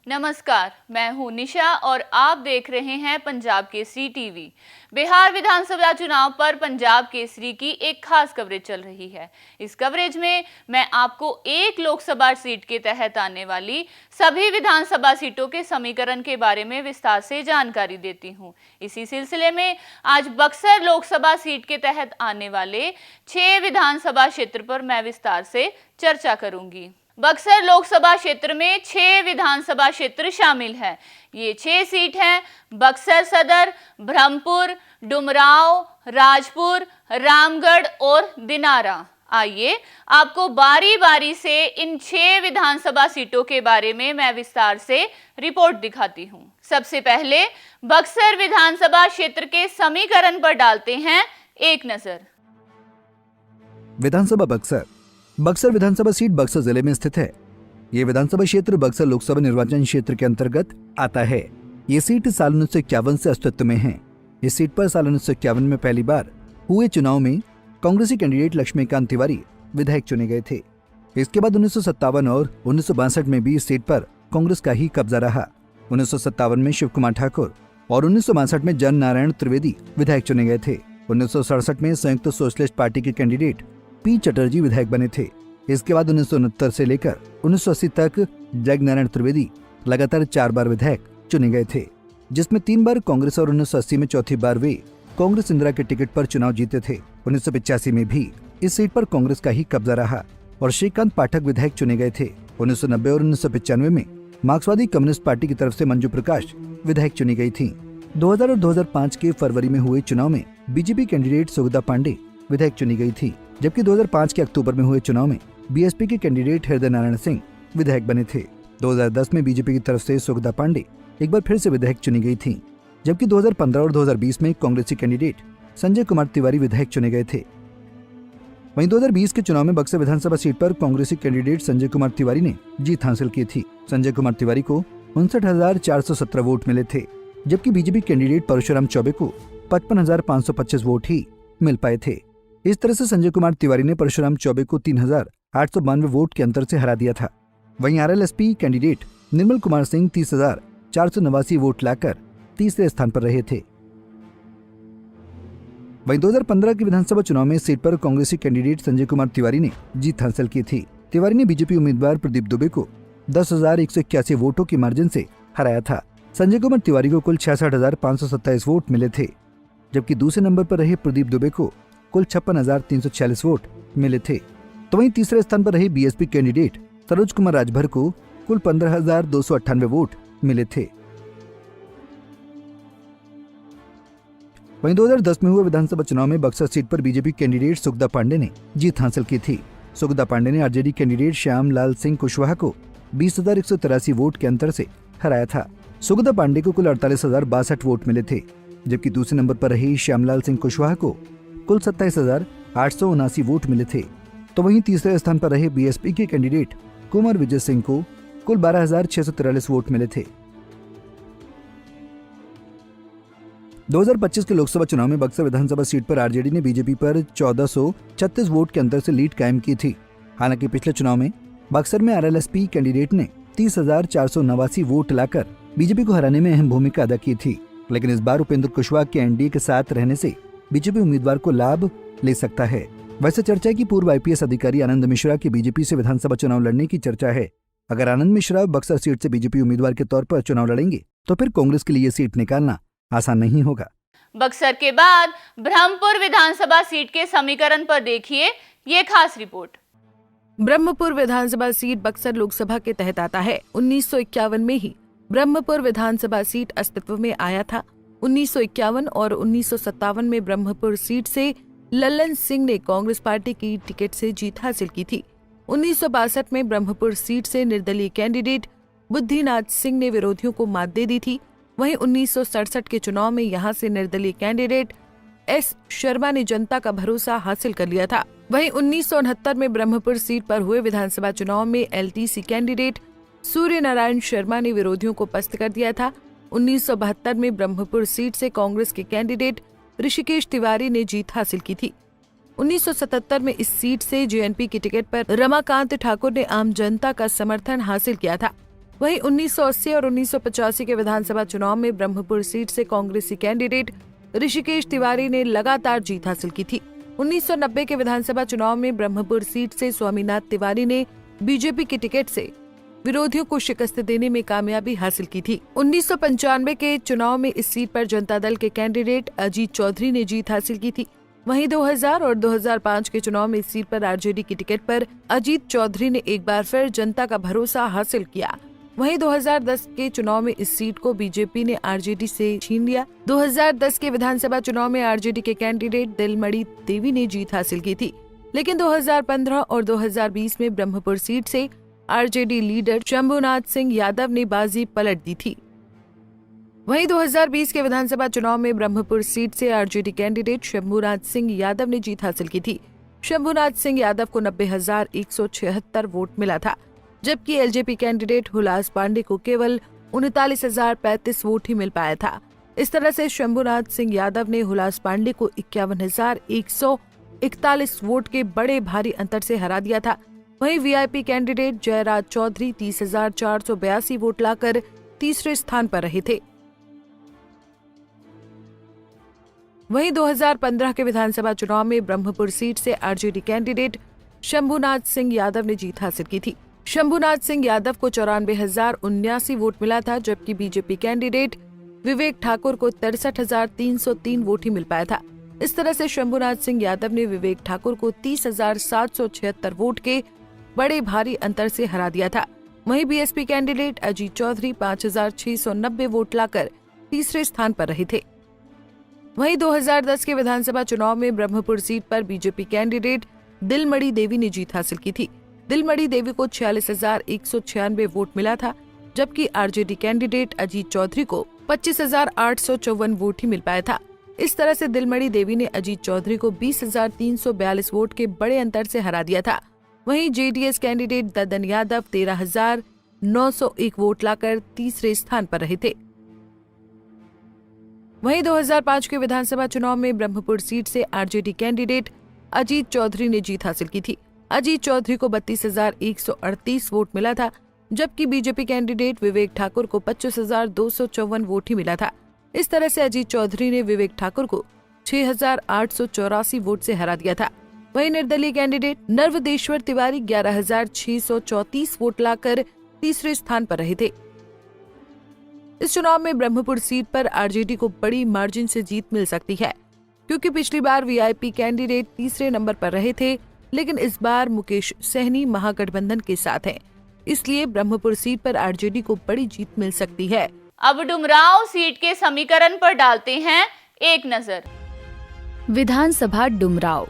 नमस्कार, मैं हूं निशा और आप देख रहे हैं पंजाब केसरी टीवी। बिहार विधानसभा चुनाव पर पंजाब केसरी की एक खास कवरेज चल रही है। इस कवरेज में मैं आपको एक लोकसभा सीट के तहत आने वाली सभी विधानसभा सीटों के समीकरण के बारे में विस्तार से जानकारी देती हूं। इसी सिलसिले में आज बक्सर लोकसभा सीट के तहत आने वाले 6 विधानसभा क्षेत्र पर मैं विस्तार से चर्चा करूंगी। बक्सर लोकसभा क्षेत्र में 6 विधानसभा क्षेत्र शामिल है। ये 6 सीट हैं बक्सर सदर, ब्रह्मपुर, डुमरांव, राजपुर, रामगढ़ और दिनारा। आइए आपको बारी बारी से इन 6 विधानसभा सीटों के बारे में मैं विस्तार से रिपोर्ट दिखाती हूँ। सबसे पहले बक्सर विधानसभा क्षेत्र के समीकरण पर डालते हैं एक नजर। विधानसभा बक्सर विधानसभा सीट बक्सर जिले में स्थित है। ये विधानसभा क्षेत्र बक्सर लोकसभा निर्वाचन क्षेत्र के अंतर्गत आता है। ये सीट साल 1951 से अस्तित्व में है। इस सीट पर साल 1951 में पहली बार हुए चुनाव में कांग्रेसी कैंडिडेट लक्ष्मीकांत तिवारी विधायक चुने गए थे। इसके बाद 1957 और 1962 में भी इस सीट पर कांग्रेस का ही कब्जा रहा। 1957 में शिव कुमार ठाकुर और 1962 में जन नारायण त्रिवेदी विधायक चुने गए थे। 1967 में संयुक्त सोशलिस्ट पार्टी के कैंडिडेट पी चटर्जी विधायक बने थे। इसके बाद 1969 से लेकर 1980 तक जग नारायण त्रिवेदी लगातार 4 बार विधायक चुने गए थे, जिसमें 3 बार कांग्रेस और 1980 में चौथी बार वे कांग्रेस इंदिरा के टिकट पर चुनाव जीते थे। 1985 में भी इस सीट पर कांग्रेस का ही कब्जा रहा और श्रीकांत पाठक विधायक चुने गए थे। 1990 और 1995 में मार्क्सवादी कम्युनिस्ट पार्टी की तरफ से मंजू प्रकाश विधायक चुनी गई थी। 2000 और 2005 के फरवरी में हुए चुनाव में बीजेपी कैंडिडेट सुगता पांडे विधायक चुनी गई थी, जबकि 2005 के अक्टूबर में हुए चुनाव में बीएसपी के कैंडिडेट हृदय नारायण सिंह विधायक बने थे। 2010 में बीजेपी की तरफ से सुगता पांडे एक बार फिर से विधायक चुनी गई थी, जबकि 2015 और 2020 में कांग्रेसी कैंडिडेट संजय कुमार तिवारी विधायक चुने गए थे। वहीं 2020 के चुनाव में बक्सर विधानसभा सीट पर कांग्रेसी कैंडिडेट संजय कुमार तिवारी ने जीत हासिल की थी। संजय कुमार तिवारी को 59,417 वोट मिले थे, जबकि बीजेपी कैंडिडेट परशुराम चौबे को 55,525 वोट ही मिल पाए थे। इस तरह से संजय कुमार तिवारी ने परशुराम चौबे को 3,892 वोट के अंतर से हरा दिया था। वहीं RLSP candidate Nirmal Kumar Singh 30,489 vote लाकर तीसरे स्थान पर रहे थे। वहीं 2015 के विधानसभा चुनाव में इस सीट पर कांग्रेसी कैंडिडेट संजय कुमार तिवारी ने जीत हासिल की थी। तिवारी ने बीजेपी उम्मीदवार प्रदीप दुबे को 10,181 वोटों की मार्जिन से हराया था। संजय कुमार तिवारी को कुल 66,527 वोट मिले थे, जबकि दूसरे नंबर पर रहे प्रदीप दुबे को कुल 56,346 वोट मिले थे। तो वहीं तीसरे स्थान पर रहे बीएसपी कैंडिडेट सरोज कुमार राजभर को कुल 15,298 वोट मिले थे। वहीं 2010 में हुए विधानसभा चुनाव में बक्सर सीट पर बीजेपी कैंडिडेट सुगता पांडे ने जीत हासिल की थी। सुगता पांडे ने आरजेडी कैंडिडेट श्याम लाल सिंह कुशवाहा को 20,183 वोट के अंतर से हराया था। सुगता पांडे को कुल 48,062 वोट मिले थे, जबकि दूसरे नंबर पर रही श्यामलाल सिंह कुशवाहा को कुल 27,879 वोट मिले थे। तो वहीं तीसरे स्थान पर रहे बीएसपी के कैंडिडेट कुमार विजय सिंह को कुल 12,643 वोट मिले थे। 2025 के लोकसभा चुनाव में बक्सर विधानसभा सीट पर आरजेडी ने बीजेपी पर 1436 वोट के अंतर से लीड कायम की थी। हालांकि पिछले चुनाव में बक्सर में आरएलएसपी कैंडिडेट ने 30,489 वोट लाकर बीजेपी को हराने में अहम भूमिका अदा की थी, लेकिन इस बार उपेंद्र कुशवाहा के एनडीए के साथ रहने से बीजेपी उम्मीदवार को लाभ ले सकता है। वैसे चर्चा है कि पूर्व आईपीएस अधिकारी आनंद मिश्रा की बीजेपी से विधानसभा चुनाव लड़ने की चर्चा है। अगर आनंद मिश्रा बक्सर सीट से बीजेपी उम्मीदवार के तौर पर चुनाव लड़ेंगे तो फिर कांग्रेस के लिए सीट निकालना आसान नहीं होगा। बक्सर के बाद ब्रह्मपुर विधानसभा सीट के समीकरण पर देखिए ये खास रिपोर्ट। ब्रह्मपुर विधानसभा सीट बक्सर लोकसभा के तहत आता है। 1951 में ही ब्रह्मपुर विधानसभा सीट अस्तित्व में आया था। 1951 और 1957 में ब्रह्मपुर सीट से लल्लन सिंह ने कांग्रेस पार्टी की टिकट से जीत हासिल की थी। 1962 में ब्रह्मपुर सीट से निर्दलीय कैंडिडेट बुद्धिनाथ सिंह ने विरोधियों को मात दे दी थी। वहीं 1967 के चुनाव में यहां से निर्दलीय कैंडिडेट एस शर्मा ने जनता का भरोसा हासिल कर लिया था। वहीं 1969 में ब्रह्मपुर सीट पर हुए विधानसभा चुनाव में एलटीसी कैंडिडेट सूर्य नारायण शर्मा ने विरोधियों को पस्त कर दिया था। 1972 में ब्रह्मपुर सीट से कांग्रेस के कैंडिडेट ऋषिकेश तिवारी ने जीत हासिल की थी। 1977 में इस सीट से जेएनपी की टिकट पर रमाकांत ठाकुर ने आम जनता का समर्थन हासिल किया था। वहीं 1980 और 1985 के विधानसभा चुनाव में ब्रह्मपुर सीट से कांग्रेसी कैंडिडेट ऋषिकेश तिवारी ने लगातार जीत हासिल की थी। 1990 के विधानसभा चुनाव में ब्रह्मपुर सीट से स्वामीनाथ तिवारी ने बीजेपी के टिकट से विरोधियों को शिकस्त देने में कामयाबी हासिल की थी। 1995 के चुनाव में इस सीट पर जनता दल के कैंडिडेट अजीत चौधरी ने जीत हासिल की थी। वहीं 2000 और 2005 के चुनाव में इस सीट पर आरजेडी की टिकट पर अजीत चौधरी ने एक बार फिर जनता का भरोसा हासिल किया। वहीं 2010 के चुनाव में इस सीट को बीजेपी ने आरजेडी से छीन लिया। 2010 के विधानसभा चुनाव में आरजेडी के कैंडिडेट दिलमणि देवी ने जीत हासिल की थी, लेकिन 2015 और 2020 में ब्रह्मपुर सीट से आरजेडी लीडर शंभुनाथ सिंह यादव ने बाजी पलट दी थी। वहीं 2020 के विधानसभा चुनाव में ब्रह्मपुर सीट से आरजेडी कैंडिडेट शंभुनाथ सिंह यादव ने जीत हासिल की थी। शंभुनाथ सिंह यादव को 90,176 वोट मिला था, जबकि एलजेपी कैंडिडेट हुलास पांडे को केवल 39,035 वोट ही मिल पाया था। इस तरह से शंभुनाथ सिंह यादव ने हुलास पांडे को 51,141 वोट के बड़े भारी अंतर से हरा दिया था। वहीं VIP candidate Jayraj Chaudhary 30,482 vote लाकर तीसरे स्थान पर रहे थे। वहीं 2015 के विधानसभा चुनाव में ब्रह्मपुर सीट से आरजेडी कैंडिडेट शंभुनाथ सिंह यादव ने जीत हासिल की थी। शंभुनाथ सिंह यादव को 94,079 वोट मिला था, जबकि बीजेपी कैंडिडेट विवेक ठाकुर को 63,303 वोट ही मिल पाया था। इस तरह से शंभुनाथ सिंह यादव ने विवेक ठाकुर को 30,776 वोट के बड़े भारी अंतर से हरा दिया था। वहीं BSP candidate Ajit Chaudhary 5,690 vote लाकर तीसरे स्थान पर रहे थे। वहीं 2010 के विधानसभा चुनाव में ब्रह्मपुर सीट पर बीजेपी कैंडिडेट दिलमणि देवी ने जीत हासिल की थी। दिलमणि देवी को 46,196 वोट मिला था, जबकि आरजेडी कैंडिडेट अजीत चौधरी को 25,854 वोट ही मिल पाया था। इस तरह से दिलमणि देवी ने अजीत चौधरी को 20,342 वोट के बड़े अंतर से हरा दिया था। वहीं JDS candidate Dadan Yadav 13,901 vote लाकर तीसरे स्थान पर रहे थे। वहीं 2005 के विधानसभा चुनाव में ब्रह्मपुर सीट से आरजेडी कैंडिडेट अजीत चौधरी ने जीत हासिल की थी। अजीत चौधरी को 32,138 वोट मिला था, जबकि बीजेपी कैंडिडेट विवेक ठाकुर को 25,254 वोट ही मिला था। इस तरह से अजीत चौधरी ने विवेक ठाकुर को 6,884 वोट से हरा दिया था। वहीं निर्दलीय कैंडिडेट नर्वदेश्वर तिवारी 11,634 वोट लाकर तीसरे स्थान पर रहे थे। इस चुनाव में ब्रह्मपुर सीट पर आरजेडी को बड़ी मार्जिन से जीत मिल सकती है, क्योंकि पिछली बार वीआईपी कैंडिडेट तीसरे नंबर पर रहे थे, लेकिन इस बार मुकेश सहनी महागठबंधन के साथ हैं। इसलिए ब्रह्मपुर सीट पर आरजेडी को बड़ी जीत मिल सकती है। अब डुमरांव सीट के समीकरण पर डालते हैं एक नजर। विधानसभा डुमरांव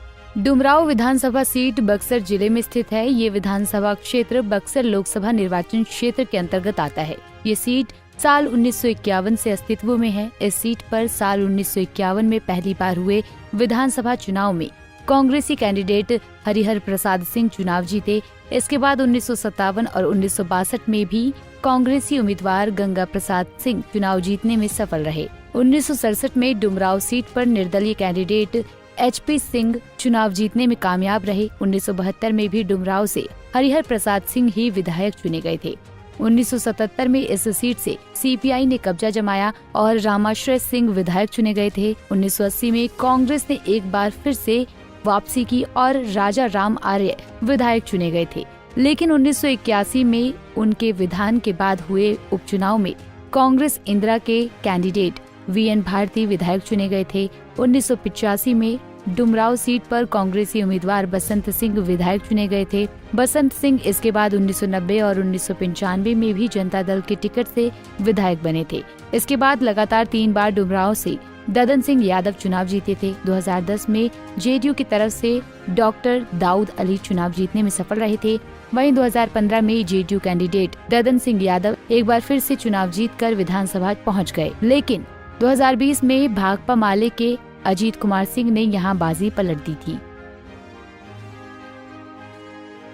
विधानसभा सीट बक्सर जिले में स्थित है। ये विधानसभा क्षेत्र बक्सर लोकसभा निर्वाचन क्षेत्र के अंतर्गत आता है। ये सीट साल 1951 से अस्तित्व में है। इस सीट पर साल 1951 में पहली बार हुए विधानसभा चुनाव में कांग्रेसी कैंडिडेट हरिहर प्रसाद सिंह चुनाव जीते। इसके बाद 1957 और 1962 में भी कांग्रेसी उम्मीदवार गंगा प्रसाद सिंह चुनाव जीतने में सफल रहे। 1967 में डुमरांव सीट पर निर्दलीय कैंडिडेट HP सिंह चुनाव जीतने में कामयाब रहे। 1972 में भी डुमरांव से हरिहर प्रसाद सिंह ही विधायक चुने गए थे। 1977 में इस सीट से CPI ने कब्जा जमाया और रामाश्रय सिंह विधायक चुने गए थे। 1980 में कांग्रेस ने एक बार फिर से वापसी की और राजा राम आर्य विधायक चुने गए थे, लेकिन 1981 में उनके विधान के बाद हुए उपचुनाव में कांग्रेस इंदिरा के कैंडिडेट VN भारती विधायक चुने गए थे। 1985 में डुमरांव सीट पर कांग्रेसी उम्मीदवार बसंत सिंह विधायक चुने गए थे। बसंत सिंह इसके बाद 1990 और 1995 में भी जनता दल के टिकट से विधायक बने थे। इसके बाद लगातार 3 बार डुमरांव से ददन सिंह यादव चुनाव जीते थे। 2010 में जेडीयू की तरफ से डॉक्टर दाऊद अली चुनाव जीतने में सफल रहे थे। वहीं 2015 में जेडीयू कैंडिडेट ददन सिंह यादव एक बार फिर से चुनाव जीतकर विधानसभा पहुंच गए, लेकिन 2020 में भाकपा माले के अजीत कुमार सिंह ने यहां बाजी पलट दी थी।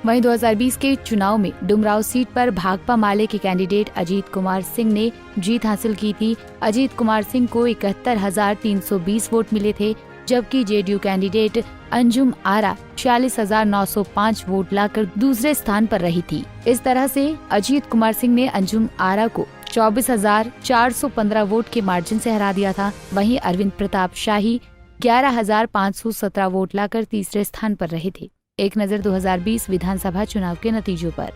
वहीं 2020 के चुनाव में डुमरांव सीट पर भाकपा माले के कैंडिडेट अजीत कुमार सिंह ने जीत हासिल की थी। अजीत कुमार सिंह को 71,320 वोट मिले थे, जबकि JDU candidate Anjum Ara 46,905 vote लाकर दूसरे स्थान पर रही थी। इस तरह से अजीत कुमार सिंह ने अंजुम आरा को 24,415 वोट के मार्जिन से हरा दिया था। वहीं अरविंद प्रताप शाही 11,517 वोट लाकर तीसरे स्थान पर रहे थे। एक नजर 2020 विधानसभा चुनाव के नतीजों पर।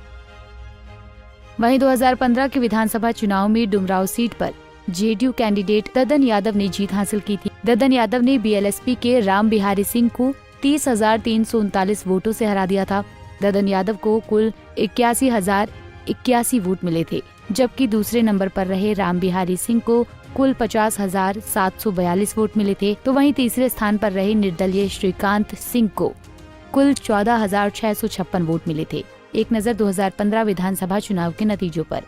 वहीं 2015 के विधानसभा चुनाव में डुमराव सीट पर जेडीयू कैंडिडेट ददन यादव ने जीत हासिल की थी। ददन यादव ने बीएलएसपी के राम बिहारी सिंह को 30,339 वोटों से हरा दिया था। ददन यादव को कुल 81,081 वोट मिले थे, जबकि दूसरे नंबर पर रहे राम बिहारी सिंह को कुल 50,742 वोट मिले थे। तो वहीं तीसरे स्थान पर रहे निर्दलीय श्रीकांत सिंह को कुल 14,656 वोट मिले थे। एक नजर 2015 विधानसभा चुनाव के नतीजों पर।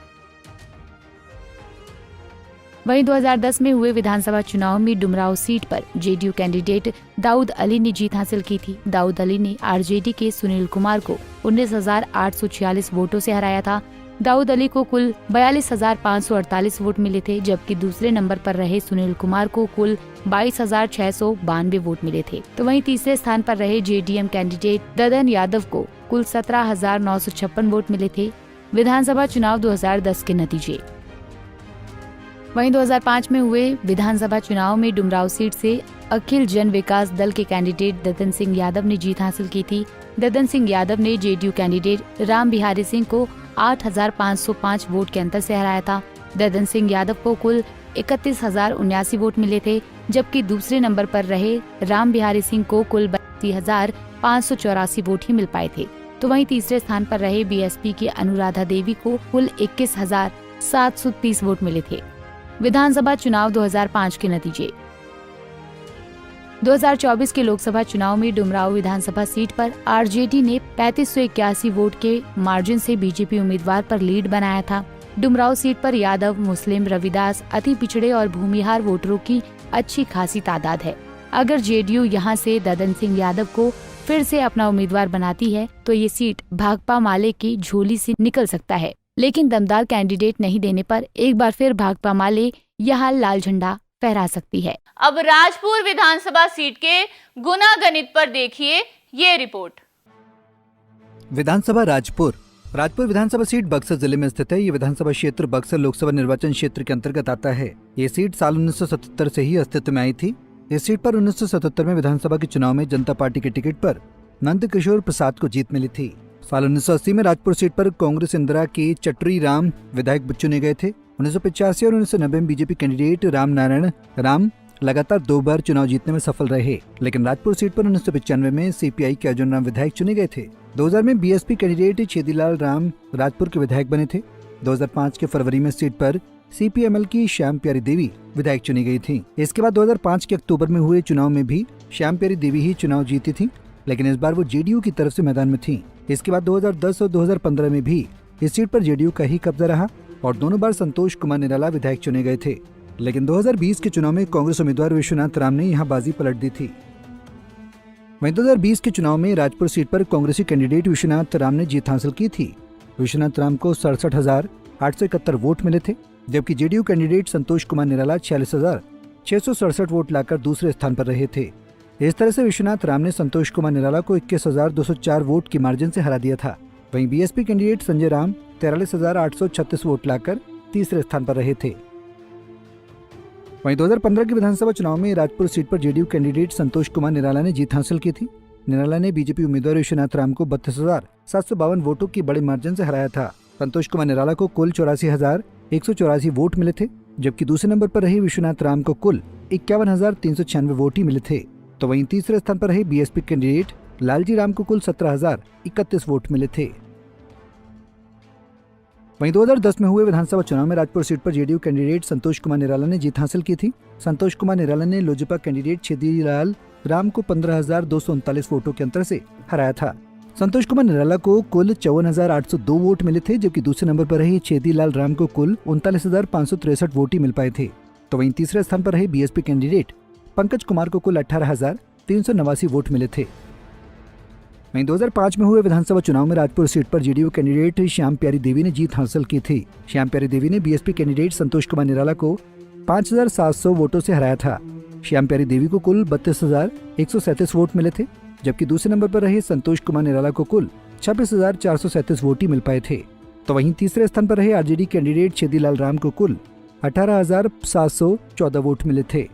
वहीं 2010 में हुए विधानसभा चुनाव में डुमराव सीट पर जेडीयू कैंडिडेट दाऊद अली ने जीत हासिल की थी। दाऊद अली ने आरजेडी के सुनील कुमार को 19,846 वोटों से हराया था। दाऊद अली को कुल 42,548 वोट मिले थे, जबकि दूसरे नंबर पर रहे सुनील कुमार को कुल 22,692 वोट मिले थे। तो वहीं तीसरे स्थान पर रहे जेडीएम कैंडिडेट ददन यादव को कुल 17,956 वोट मिले थे। विधानसभा चुनाव 2010 के नतीजे। वहीं 2005 में हुए विधानसभा चुनाव में डुमराव सीट से अखिल जन विकास दल के कैंडिडेट ददन सिंह यादव ने जीत हासिल की थी। ददन सिंह यादव ने जेडीयू कैंडिडेट राम बिहारी सिंह को 8,505 वोट के अंतर से हराया था। ददन सिंह यादव को कुल 31,079 वोट मिले थे, जबकि दूसरे नंबर पर रहे राम बिहारी सिंह को कुल 32,584 वोट ही मिल पाए थे। तो वहीं तीसरे स्थान पर रहे बीएसपी की अनुराधा देवी को कुल 21,730 वोट मिले थे। विधानसभा चुनाव 2005 के नतीजे। 2024 के लोकसभा चुनाव में डुमराव विधानसभा सीट पर आरजेडी ने 3581 वोट के मार्जिन से बीजेपी उम्मीदवार पर लीड बनाया था। डुमराव सीट पर यादव, मुस्लिम, रविदास, अति पिछड़े और भूमिहार वोटरों की अच्छी खासी तादाद है। अगर जेडीयू यहां से ददन सिंह यादव को फिर से अपना उम्मीदवार बनाती है तो ये सीट भाकपा माले की झोली से निकल सकता है, लेकिन दमदार कैंडिडेट नहीं देने पर एक बार फिर भाकपा माले यहाँ लाल झंडा फहरा सकती है। अब राजपुर विधानसभा सीट के गुना गणित पर देखिए ये रिपोर्ट। विधानसभा राजपुर विधानसभा सीट बक्सर जिले में स्थित है। ये विधानसभा क्षेत्र बक्सर लोकसभा निर्वाचन क्षेत्र के अंतर्गत आता है। ये सीट साल 1977 से ही अस्तित्व में आई थी। इस सीट पर 1977 में विधानसभा के चुनाव में जनता पार्टी के टिकट पर नंद किशोर प्रसाद को जीत मिली थी। साल 1980 में राजपुर सीट पर कांग्रेस इंदिरा के चटरी राम विधायक चुने गए थे। 1985 और 1990 में बीजेपी कैंडिडेट राम नारायण राम लगातार 2 बार चुनाव जीतने में सफल रहे, लेकिन राजपुर सीट पर 1995 में सीपीआई के अर्जुन राम विधायक चुने गए थे। 2000 में बीएसपी कैंडिडेट छेदीलाल राम राजपुर के विधायक बने थे। 2005 के फरवरी में सीट पर सीपीएमएल की श्याम प्यारी देवी विधायक चुनी गई थी। इसके बाद 2005 के अक्टूबर में हुए चुनाव में भी श्याम प्यारी देवी ही चुनाव जीती थी, लेकिन इस बार वो जेडीयू की तरफ से मैदान में थी। इसके बाद 2010 और 2015 में भी इस सीट पर जेडीयू का ही कब्जा रहा और दोनों बार संतोष कुमार निराला विधायक चुने गए थे, लेकिन 2020 के चुनाव में कांग्रेस उम्मीदवार विश्वनाथ राम ने यहां बाजी पलट दी थी। वहीं 2020 के चुनाव में राजपुर सीट पर कांग्रेसी कैंडिडेट विश्वनाथ राम ने जीत हासिल की थी। विश्वनाथ राम को 67,871 वोट मिले थे, जबकि JDU candidate Santosh Kumar Nirala 46,667 vote लाकर दूसरे स्थान पर रहे थे। इस तरह से विश्वनाथ राम ने संतोष कुमार निराला को 21,204 वोट की मार्जिन से हरा दिया था। वहीं BSP candidate Sanjay Ram 43,836 vote लाकर तीसरे स्थान पर रहे थे। वहीं 2015 के विधानसभा चुनाव में राजपुर सीट पर जेडीयू कैंडिडेट संतोष कुमार निराला ने जीत हासिल की थी। निराला ने बीजेपी उम्मीदवार विश्वनाथ राम को 32,752 वोटों की बड़े मार्जिन से हराया था। संतोष कुमार निराला को कुल 84,184 वोट मिले थे, जबकि दूसरे नंबर पर रहे विश्वनाथ राम को कुल 51,396 वोट ही मिले थे। तो वहीं तीसरे स्थान पर रहे बीएसपी कैंडिडेट लालजी राम को कुल 17,031 वोट मिले थे। वहीं 2010 में हुए विधानसभा चुनाव में राजपुर सीट पर जेडीयू कैंडिडेट संतोष कुमार निराला ने जीत हासिल की थी। संतोष कुमार निराला ने लोजपा कैंडिडेट छेदीलाल राम को 15,239 वोटों के अंतर से हराया था। संतोष कुमार निराला को कुल 54,802 वोट मिले थे, जबकि दूसरे नंबर पर रहे छेदीलाल राम को कुल 39,563 वोट ही मिल पाए थे। तो वहीं तीसरे स्थान पर रहे बीएसपी कैंडिडेट पंकज कुमार को कुल 18,389 वोट मिले थे। वहीं 2005 में हुए विधानसभा चुनाव में राजपुर सीट पर जेडीयू कैंडिडेट श्याम प्यारी देवी ने जीत हासिल की थी। श्याम प्यारी देवी ने बीएसपी कैंडिडेट संतोष कुमार निराला को 5,700 वोटों से हराया था। श्याम प्यारी देवी को कुल 32,137 वोट मिले थे, जबकि दूसरे नंबर पर रहे संतोष कुमार निराला को कुल 26,437 वोट ही मिल पाए थे। तो वहीं तीसरे स्थान पर रहे आरजेडी कैंडिडेट छेदीलाल राम को कुल 18,714 वोट मिले थे।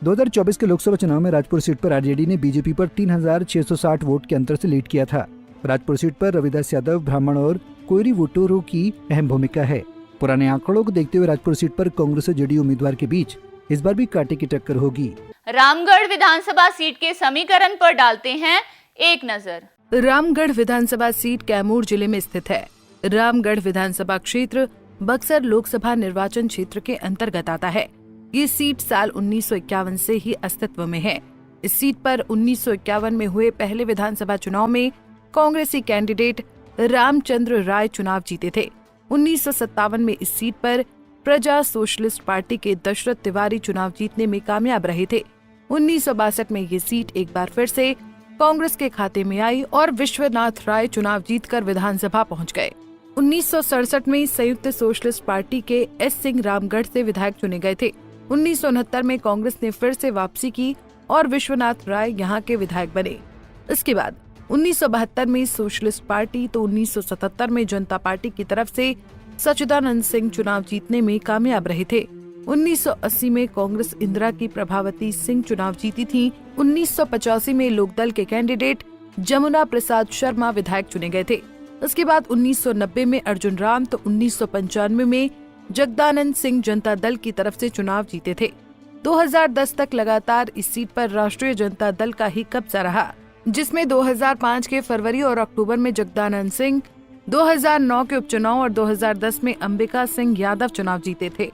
2024 के लोकसभा चुनाव में राजपुर सीट पर आरजेडी ने बीजेपी पर 3,660 वोट के अंतर से लीड किया था। राजपुर सीट पर रविदास यादव, ब्राह्मण और कोयरी वोटरों की अहम भूमिका है। पुराने आंकड़ों को देखते हुए राजपुर सीट पर कांग्रेस और जेडीयू उम्मीदवार के बीच इस बार भी कांटे की टक्कर होगी। रामगढ़ विधानसभा सीट के समीकरण पर डालते हैं एक नजर। रामगढ़ विधानसभा सीट कैमूर जिले में स्थित है। रामगढ़ विधानसभा क्षेत्र बक्सर लोकसभा निर्वाचन क्षेत्र के अंतर्गत आता है। ये सीट साल 1951 से ही अस्तित्व में है। इस सीट पर 1951 में हुए पहले विधानसभा चुनाव में कांग्रेसी कैंडिडेट रामचंद्र राय चुनाव जीते थे। 1957 में इस सीट पर प्रजा सोशलिस्ट पार्टी के दशरथ तिवारी चुनाव जीतने में कामयाब रहे थे। 1962 में ये सीट एक बार फिर से कांग्रेस के खाते में आई और विश्वनाथ राय चुनाव जीतकर विधानसभा पहुंच गए। 1967 में संयुक्त सोशलिस्ट पार्टी के एस सिंह रामगढ़ से विधायक चुने गए थे। 1969 में कांग्रेस ने फिर से वापसी की और विश्वनाथ राय यहां के विधायक बने। इसके बाद 1972 में सोशलिस्ट पार्टी तो 1977 में जनता पार्टी की तरफ से सच्चिदानंद सिंह चुनाव जीतने में कामयाब रहे थे। 1980 में कांग्रेस इंदिरा की प्रभावती सिंह चुनाव जीती थी। 1985 में लोकदल के कैंडिडेट जमुना प्रसाद शर्मा विधायक चुने गए थे। इसके बाद 1990 में अर्जुन राम तो 1995 में जगदानंद सिंह जनता दल की तरफ से चुनाव जीते थे। 2010 तक लगातार इस सीट पर राष्ट्रीय जनता दल का ही कब्जा रहा, जिसमें 2005 के फरवरी और अक्टूबर में जगदानंद सिंह, 2009 के उपचुनाव और 2010 में अंबिका सिंह यादव चुनाव जीते थे।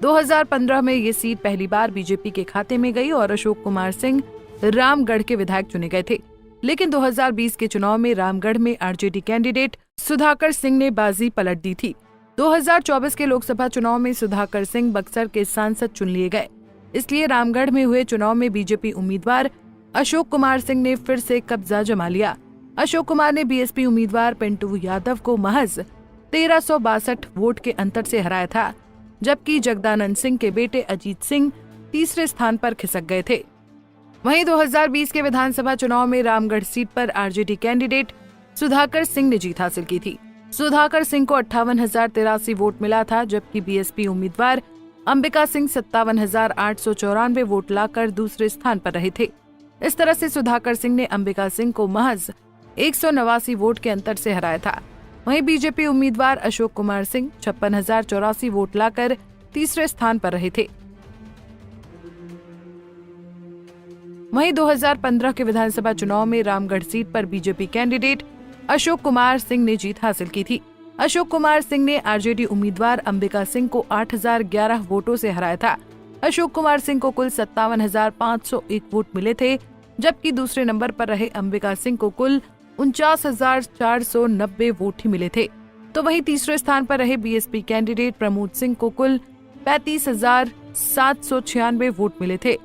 2015 में ये सीट पहली बार बीजेपी के खाते में गई और अशोक कुमार सिंह रामगढ़ के विधायक चुने गए थे। लेकिन 2020 के चुनाव में रामगढ़ में आरजेडी कैंडिडेट सुधाकर सिंह ने बाजी पलट दी थी। 2024 के लोकसभा चुनाव में सुधाकर सिंह बक्सर के सांसद चुन लिए गए। इसलिए रामगढ़ में हुए चुनाव में बीजेपी उम्मीदवार अशोक कुमार सिंह ने फिर से कब्जा जमा लिया। अशोक कुमार ने बीएसपी उम्मीदवार पिंटू यादव को महज 1362 वोट के अंतर से हराया था, जबकि जगदानंद सिंह के बेटे अजीत सिंह तीसरे स्थान पर खिसक गए थे। वहीं 2020 के विधानसभा चुनाव में रामगढ़ सीट पर आरजेडी कैंडिडेट सुधाकर सिंह ने जीत हासिल की थी। सुधाकर सिंह को 58,083 वोट मिला था, जबकि बीएसपी उम्मीदवार अंबिका सिंह 57,894 वोट लाकर दूसरे स्थान पर रहे थे। इस तरह से सुधाकर सिंह ने अंबिका सिंह को महज 189 वोट के अंतर से हराया था। वहीं बीजेपी उम्मीदवार अशोक कुमार सिंह 56,084 वोट लाकर तीसरे स्थान पर रहे थे। वहीं 2015 के विधानसभा चुनाव में रामगढ़ सीट पर बीजेपी कैंडिडेट अशोक कुमार सिंह ने जीत हासिल की थी। अशोक कुमार सिंह ने आरजेडी उम्मीदवार अंबिका सिंह को 8,011 वोटों से हराया था। अशोक कुमार सिंह को कुल 57,501 वोट मिले थे, जबकि दूसरे नंबर पर रहे अंबिका सिंह को कुल 49,490 वोट ही मिले थे। तो वहीं तीसरे स्थान पर रहे बीएसपी कैंडिडेट प्रमोद सिंह को कुल 35,796 वोट मिले थे।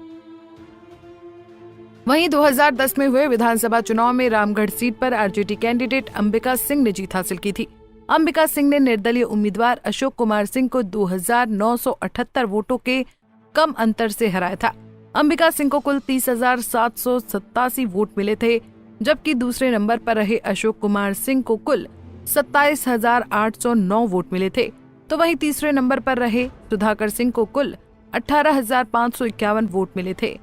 वहीं 2010 में हुए विधानसभा चुनाव में रामगढ़ सीट पर आरजेडी कैंडिडेट अंबिका सिंह ने जीत हासिल की थी। अंबिका सिंह ने निर्दलीय उम्मीदवार अशोक कुमार सिंह को 2,978 वोटों के कम अंतर से हराया था। अंबिका सिंह को कुल 30,787 वोट मिले थे, जबकि दूसरे नंबर पर रहे अशोक कुमार सिंह को कुल 27,809 वोट मिले थे। तो वहीं तीसरे नंबर पर रहे सुधाकर सिंह को कुल 18,551 वोट मिले थे।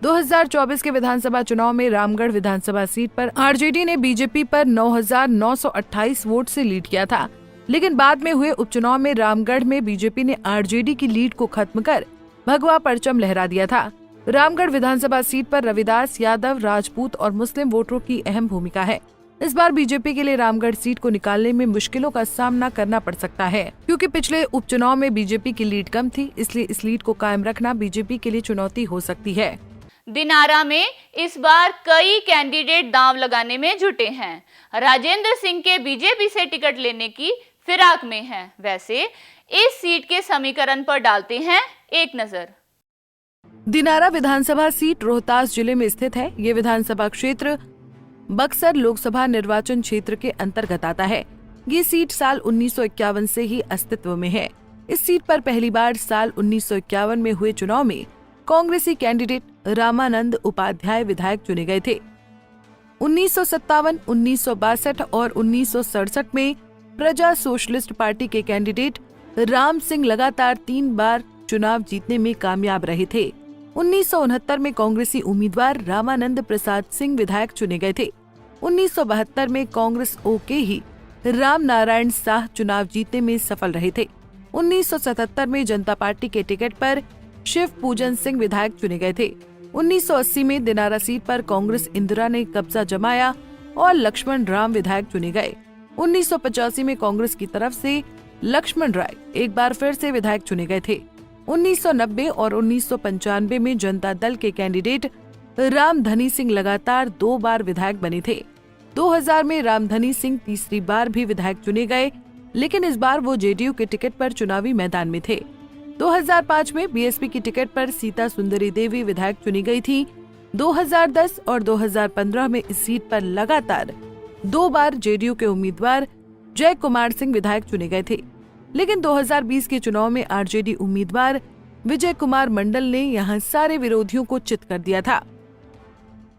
2024 के विधानसभा चुनाव में रामगढ़ विधानसभा सीट पर आरजेडी ने बीजेपी पर 9,928 वोट से लीड किया था, लेकिन बाद में हुए उपचुनाव में रामगढ़ में बीजेपी ने आरजेडी की लीड को खत्म कर भगवा परचम लहरा दिया था। रामगढ़ विधानसभा सीट पर रविदास यादव, राजपूत और मुस्लिम वोटरों की अहम भूमिका है। इस बार बीजेपी के लिए रामगढ़ सीट को निकालने में मुश्किलों का सामना करना पड़ सकता है, क्योंकि पिछले उपचुनाव में बीजेपी की लीड कम थी, इसलिए इस लीड को कायम रखना बीजेपी के लिए चुनौती हो सकती है। दिनारा में इस बार कई कैंडिडेट दांव लगाने में जुटे हैं। राजेंद्र सिंह के बीजेपी से टिकट लेने की फिराक में हैं। वैसे इस सीट के समीकरण पर डालते हैं एक नजर। दिनारा विधानसभा सीट रोहतास जिले में स्थित है। ये विधानसभा क्षेत्र बक्सर लोकसभा निर्वाचन क्षेत्र के अंतर्गत आता है। ये सीट साल 1951 से ही अस्तित्व में है। इस सीट पर पहली बार साल 1951 में हुए चुनाव में कांग्रेसी कैंडिडेट रामानंद उपाध्याय विधायक चुने गए थे। 1957, 1962 और 1967 में प्रजा सोशलिस्ट पार्टी के कैंडिडेट राम सिंह लगातार 3 बार चुनाव जीतने में कामयाब रहे थे। 1969 में कांग्रेसी उम्मीदवार रामानंद प्रसाद सिंह विधायक चुने गए थे। 1972 में कांग्रेस ओ के ही राम नारायण साह चुनाव जीतने में सफल रहे थे। 1977 में जनता पार्टी के टिकट पर शिव पूजन सिंह विधायक चुने गए थे। 1980 में दिनारा सीट पर कांग्रेस इंदिरा ने कब्जा जमाया और लक्ष्मण राम विधायक चुने गए। 1985 में कांग्रेस की तरफ से लक्ष्मण राय एक बार फिर से विधायक चुने गए थे। 1990 और 1995 में जनता दल के कैंडिडेट रामधनी सिंह लगातार 2 बार विधायक बने थे। 2000 में रामधनी सिंह तीसरी बार भी विधायक चुने गए, लेकिन इस बार वो जेडीयू के टिकट पर चुनावी मैदान में थे। 2005 में बीएसपी की टिकट पर सीता सुंदरी देवी विधायक चुनी गई थी। 2010 और 2015 में इस सीट पर लगातार 2 बार जेडीयू के उम्मीदवार जय कुमार सिंह विधायक चुने गए थे, लेकिन 2020 के चुनाव में आरजेडी उम्मीदवार विजय कुमार मंडल ने यहां सारे विरोधियों को चित कर दिया था।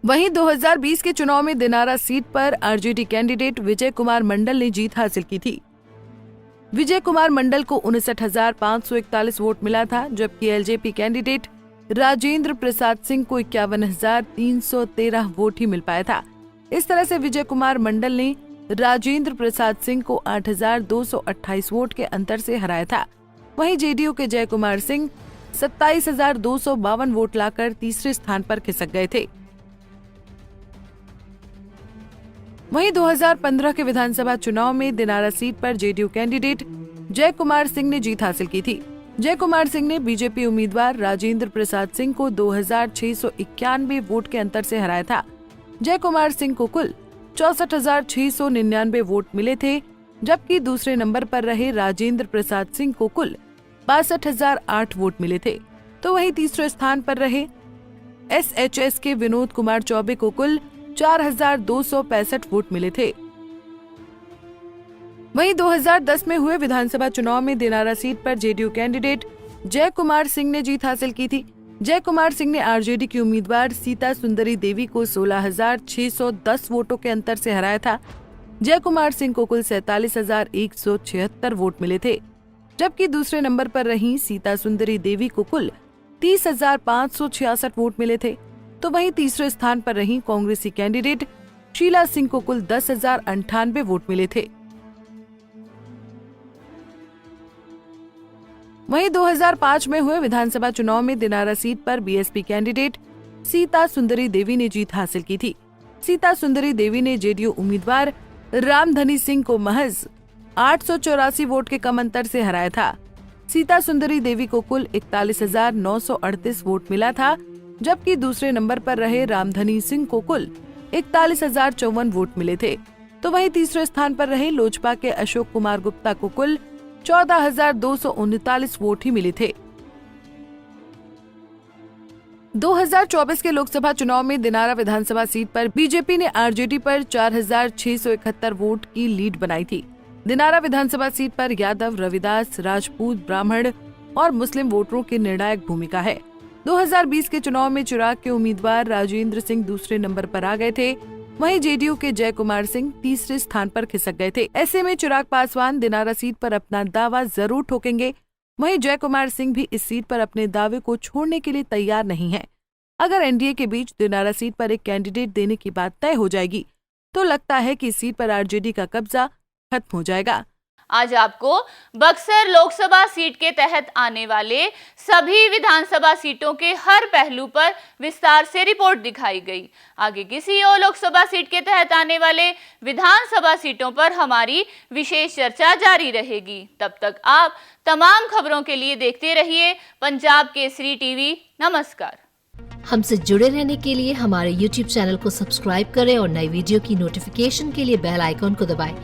वहीं 2020 के चुनाव में दिनारा सीट पर आरजेडी कैंडिडेट विजय कुमार मंडल ने जीत हासिल की थी। विजय कुमार मंडल को 59,541 वोट मिला था, जबकि एलजेपी कैंडिडेट राजेंद्र प्रसाद सिंह को 51,313 वोट ही मिल पाया था। इस तरह से विजय कुमार मंडल ने राजेंद्र प्रसाद सिंह को 8,228 वोट के अंतर से हराया था। वहीं जेडीयू के जय कुमार सिंह 27,252 वोट लाकर तीसरे स्थान पर खिसक गए थे। वहीं 2015 के विधानसभा चुनाव में दिनारा सीट पर जेडीयू कैंडिडेट जय कुमार सिंह ने जीत हासिल की थी। जय कुमार सिंह ने बीजेपी उम्मीदवार राजेंद्र प्रसाद सिंह को 2,691 वोट के अंतर से हराया था। जय कुमार सिंह को कुल 64,699 वोट मिले थे, जबकि दूसरे नंबर पर रहे राजेंद्र प्रसाद सिंह को कुल 62,008 वोट मिले थे। तो वहीं तीसरे स्थान पर रहे एसएचएस के विनोद कुमार चौबे को कुल 4,265 वोट मिले थे। वहीं 2010 में हुए विधानसभा चुनाव में दिनारा सीट पर जेडीयू कैंडिडेट जय कुमार सिंह ने जीत हासिल की थी। जय कुमार सिंह ने आरजेडी की उम्मीदवार सीता सुंदरी देवी को 16,610 वोटों के अंतर से हराया था। जय कुमार सिंह को कुल 47,176 वोट मिले थे, जबकि दूसरे नंबर पर रही सीता सुंदरी देवी को कुल 30,566 वोट मिले थे। तो वहीं तीसरे स्थान पर रही कांग्रेसी कैंडिडेट शीला सिंह को कुल 10,098 वोट मिले थे। वहीं 2005 में हुए विधानसभा चुनाव में दिनारा सीट पर बीएसपी कैंडिडेट सीता सुंदरी देवी ने जीत हासिल की थी। सीता सुंदरी देवी ने जेडीयू उम्मीदवार रामधनी सिंह को महज 884 वोट के कम अंतर से हराया था। सीता सुंदरी देवी को कुल 41,938 वोट मिला था, जबकि दूसरे नंबर पर रहे रामधनी सिंह को कुल 41,054 वोट मिले थे। तो वहीं तीसरे स्थान पर रहे लोजपा के अशोक कुमार गुप्ता को कुल 14,239 वोट ही मिले थे। 2024 के लोकसभा चुनाव में दिनारा विधानसभा सीट पर बीजेपी ने आरजेडी पर 4,671 वोट की लीड बनाई थी। दिनारा विधानसभा सीट पर यादव, रविदास, राजपूत, ब्राह्मण और मुस्लिम वोटरों की निर्णायक भूमिका है। 2020 के चुनाव में चिराग के उम्मीदवार राजेंद्र सिंह दूसरे नंबर पर आ गए थे, वहीं जेडीयू के जय कुमार सिंह तीसरे स्थान पर खिसक गए थे। ऐसे में चिराग पासवान दिनारा सीट पर अपना दावा जरूर ठोकेंगे। वहीं जय कुमार सिंह भी इस सीट पर अपने दावे को छोड़ने के लिए तैयार नहीं है। अगर एनडीए के बीच दिनारा सीट पर एक कैंडिडेट देने की बात तय हो जाएगी, तो लगता है कि इस सीट पर आरजेडी का कब्जा खत्म हो जाएगा। आज आपको बक्सर लोकसभा सीट के तहत आने वाले सभी विधानसभा सीटों के हर पहलू पर विस्तार से रिपोर्ट दिखाई गई। आगे किसी और लोकसभा सीट के तहत आने वाले विधानसभा सीटों पर हमारी विशेष चर्चा जारी रहेगी। तब तक आप तमाम खबरों के लिए देखते रहिए पंजाब केसरी टीवी। नमस्कार। हमसे जुड़े रहने के लिए हमारे YouTube चैनल को सब्सक्राइब करें और नई वीडियो की नोटिफिकेशन के लिए बेल आइकॉन को दबाएं।